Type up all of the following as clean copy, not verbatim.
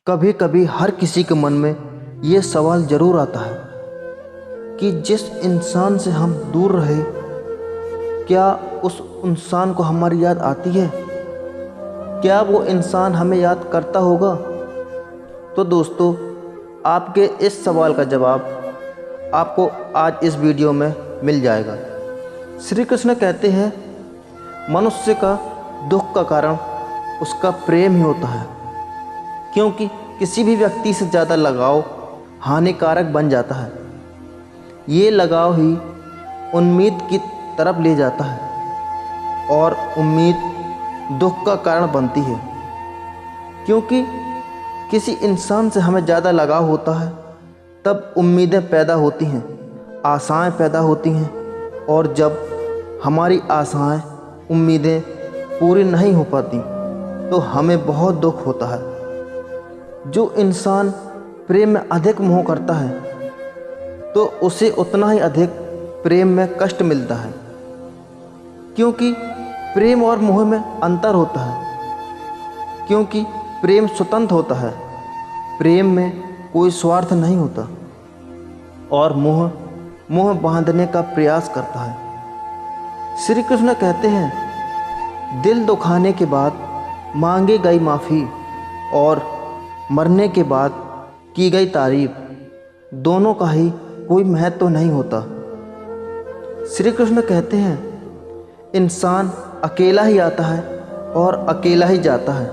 कभी कभी हर किसी के मन में ये सवाल ज़रूर आता है कि जिस इंसान से हम दूर रहे, क्या उस इंसान को हमारी याद आती है? क्या वो इंसान हमें याद करता होगा? तो दोस्तों, आपके इस सवाल का जवाब आपको आज इस वीडियो में मिल जाएगा। श्री कृष्ण कहते हैं, मनुष्य का दुख का कारण उसका प्रेम ही होता है, क्योंकि किसी भी व्यक्ति से ज़्यादा लगाव हानिकारक बन जाता है। ये लगाव ही उम्मीद की तरफ ले जाता है और उम्मीद दुख का कारण बनती है, क्योंकि किसी इंसान से हमें ज़्यादा लगाव होता है तब उम्मीदें पैदा होती हैं, आशाएं पैदा होती हैं, और जब हमारी आशाएं उम्मीदें पूरी नहीं हो पाती तो हमें बहुत दुख होता है। जो इंसान प्रेम में अधिक मोह करता है तो उसे उतना ही अधिक प्रेम में कष्ट मिलता है, क्योंकि प्रेम और मोह में अंतर होता है। क्योंकि प्रेम स्वतंत्र होता है, प्रेम में कोई स्वार्थ नहीं होता, और मोह बांधने का प्रयास करता है। श्री कृष्ण कहते हैं, दिल दुखाने के बाद मांगी गई माफ़ी और मरने के बाद की गई तारीफ, दोनों का ही कोई महत्व तो नहीं होता। श्री कृष्ण कहते हैं, इंसान अकेला ही आता है और अकेला ही जाता है,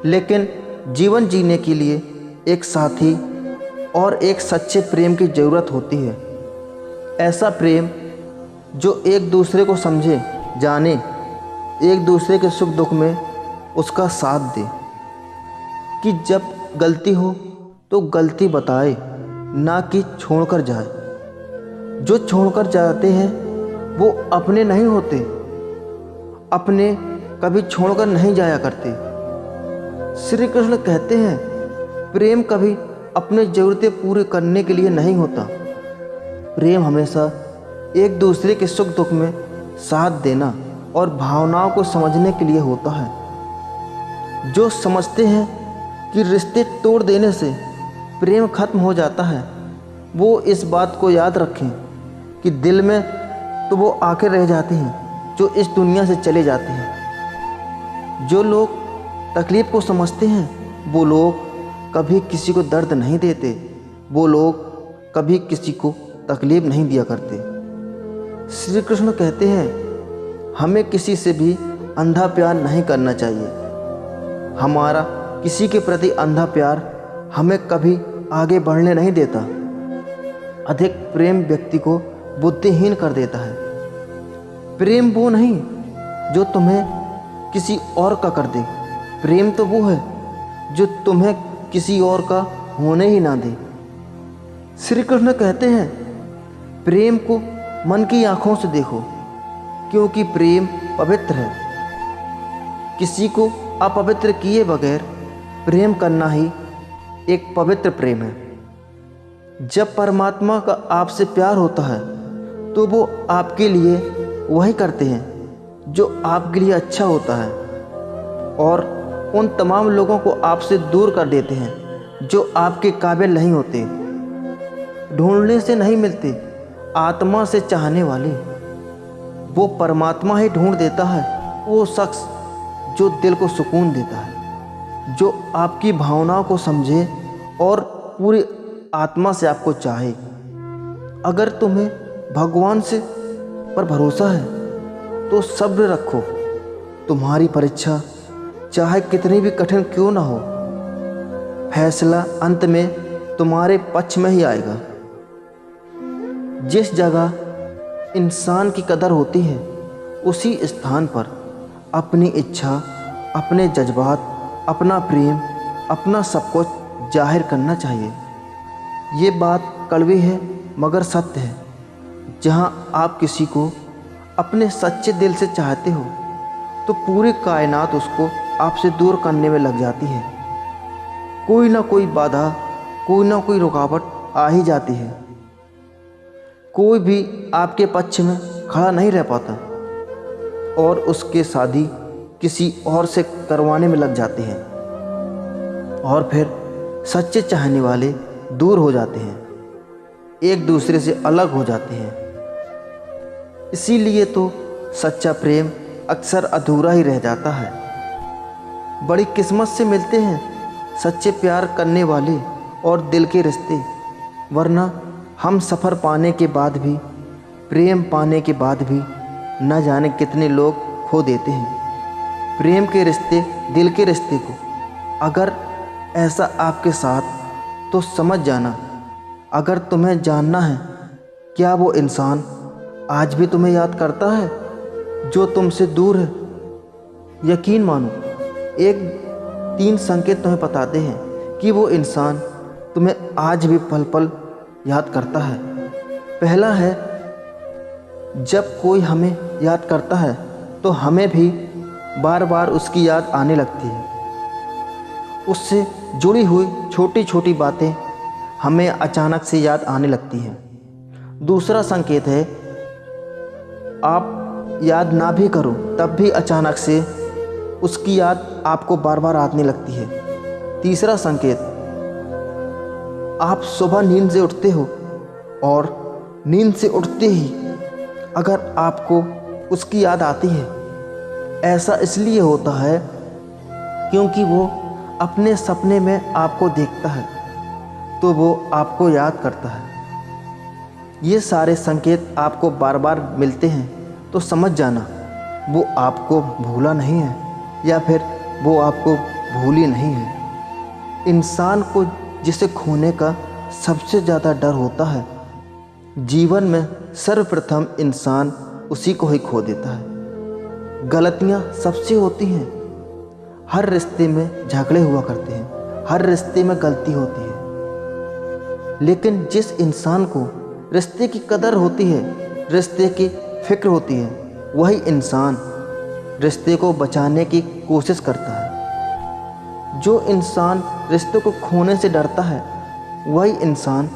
लेकिन जीवन जीने के लिए एक साथी और एक सच्चे प्रेम की ज़रूरत होती है। ऐसा प्रेम जो एक दूसरे को समझे, जाने, एक दूसरे के सुख दुख में उसका साथ दे, कि जब गलती हो तो गलती बताए, ना कि छोड़कर जाए। जो छोड़कर जाते हैं वो अपने नहीं होते, अपने कभी छोड़कर नहीं जाया करते। श्री कृष्ण कहते हैं, प्रेम कभी अपनी ज़रूरतें पूरी करने के लिए नहीं होता। प्रेम हमेशा एक दूसरे के सुख दुख में साथ देना और भावनाओं को समझने के लिए होता है। जो समझते हैं कि रिश्ते तोड़ देने से प्रेम खत्म हो जाता है, वो इस बात को याद रखें कि दिल में तो वो आके रह जाते हैं जो इस दुनिया से चले जाते हैं। जो लोग तकलीफ़ को समझते हैं वो लोग कभी किसी को दर्द नहीं देते, वो लोग कभी किसी को तकलीफ़ नहीं दिया करते। श्री कृष्ण कहते हैं, हमें किसी से भी अंधा प्यार नहीं करना चाहिए। हमारा किसी के प्रति अंधा प्यार हमें कभी आगे बढ़ने नहीं देता। अधिक प्रेम व्यक्ति को बुद्धिहीन कर देता है। प्रेम वो नहीं जो तुम्हें किसी और का कर दे, प्रेम तो वो है जो तुम्हें किसी और का होने ही ना दे। श्री कृष्ण कहते हैं, प्रेम को मन की आँखों से देखो, क्योंकि प्रेम पवित्र है। किसी को अपवित्र किए बगैर प्रेम करना ही एक पवित्र प्रेम है। जब परमात्मा का आपसे प्यार होता है तो वो आपके लिए वही करते हैं जो आपके लिए अच्छा होता है, और उन तमाम लोगों को आपसे दूर कर देते हैं जो आपके काबिल नहीं होते। ढूंढने से नहीं मिलते, आत्मा से चाहने वाले वो परमात्मा ही ढूंढ देता है। वो शख्स जो दिल को सुकून देता है, जो आपकी भावनाओं को समझे और पूरी आत्मा से आपको चाहे। अगर तुम्हें भगवान से पर भरोसा है तो सब्र रखो। तुम्हारी परीक्षा चाहे कितनी भी कठिन क्यों ना हो, फैसला अंत में तुम्हारे पक्ष में ही आएगा। जिस जगह इंसान की कदर होती है, उसी स्थान पर अपनी इच्छा, अपने जज्बात, अपना प्रेम, अपना सब कुछ जाहिर करना चाहिए। ये बात कड़वी है मगर सत्य है। जहाँ आप किसी को अपने सच्चे दिल से चाहते हो तो पूरी कायनात उसको आपसे दूर करने में लग जाती है। कोई ना कोई बाधा, कोई ना कोई रुकावट आ ही जाती है। कोई भी आपके पक्ष में खड़ा नहीं रह पाता और उसके शादी किसी और से करवाने में लग जाते हैं। और फिर सच्चे चाहने वाले दूर हो जाते हैं, एक दूसरे से अलग हो जाते हैं। इसीलिए तो सच्चा प्रेम अक्सर अधूरा ही रह जाता है। बड़ी किस्मत से मिलते हैं सच्चे प्यार करने वाले और दिल के रिश्ते, वरना हम सफ़र पाने के बाद भी, प्रेम पाने के बाद भी न जाने कितने लोग खो देते हैं प्रेम के रिश्ते, दिल के रिश्ते को। अगर ऐसा आपके साथ तो समझ जाना। अगर तुम्हें जानना है क्या वो इंसान आज भी तुम्हें याद करता है जो तुमसे दूर है, यकीन मानो एक 3 संकेत तुम्हें बताते हैं कि वो इंसान तुम्हें आज भी पल पल याद करता है। पहला है, जब कोई हमें याद करता है तो हमें भी बार बार उसकी याद आने लगती है। उससे जुड़ी हुई छोटी छोटी बातें हमें अचानक से याद आने लगती हैं। दूसरा संकेत है, आप याद ना भी करो तब भी अचानक से उसकी याद आपको बार बार आने लगती है। तीसरा संकेत, आप सुबह नींद से उठते हो और नींद से उठते ही अगर आपको उसकी याद आती है। ऐसा इसलिए होता है क्योंकि वो अपने सपने में आपको देखता है तो वो आपको याद करता है। ये सारे संकेत आपको बार बार मिलते हैं तो समझ जाना वो आपको भूला नहीं है, या फिर वो आपको भूली नहीं है। इंसान को जिसे खोने का सबसे ज़्यादा डर होता है, जीवन में सर्वप्रथम इंसान उसी को ही खो देता है। गलतियाँ सबसे होती हैं, हर रिश्ते में झगड़े हुआ करते हैं, हर रिश्ते में गलती होती है, लेकिन जिस इंसान को रिश्ते की कदर होती है, रिश्ते की फिक्र होती है, वही इंसान रिश्ते को बचाने की कोशिश करता है। जो इंसान रिश्ते को खोने से डरता है, वही इंसान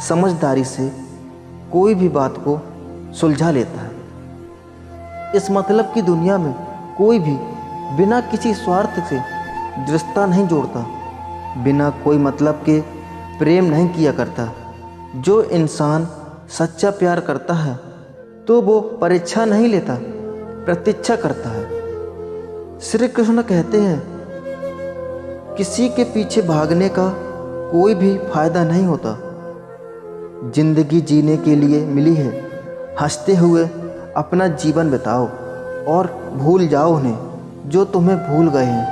समझदारी से कोई भी बात को सुलझा लेता है। इस मतलब की दुनिया में कोई भी बिना किसी स्वार्थ से रिश्ता नहीं जोड़ता, बिना कोई मतलब के प्रेम नहीं किया करता। जो इंसान सच्चा प्यार करता है तो वो परीक्षा नहीं लेता, प्रतीक्षा करता है। श्री कृष्ण कहते हैं, किसी के पीछे भागने का कोई भी फायदा नहीं होता। जिंदगी जीने के लिए मिली है, हंसते हुए अपना जीवन बिताओ और भूल जाओ उन्हें जो तुम्हें भूल गए हैं।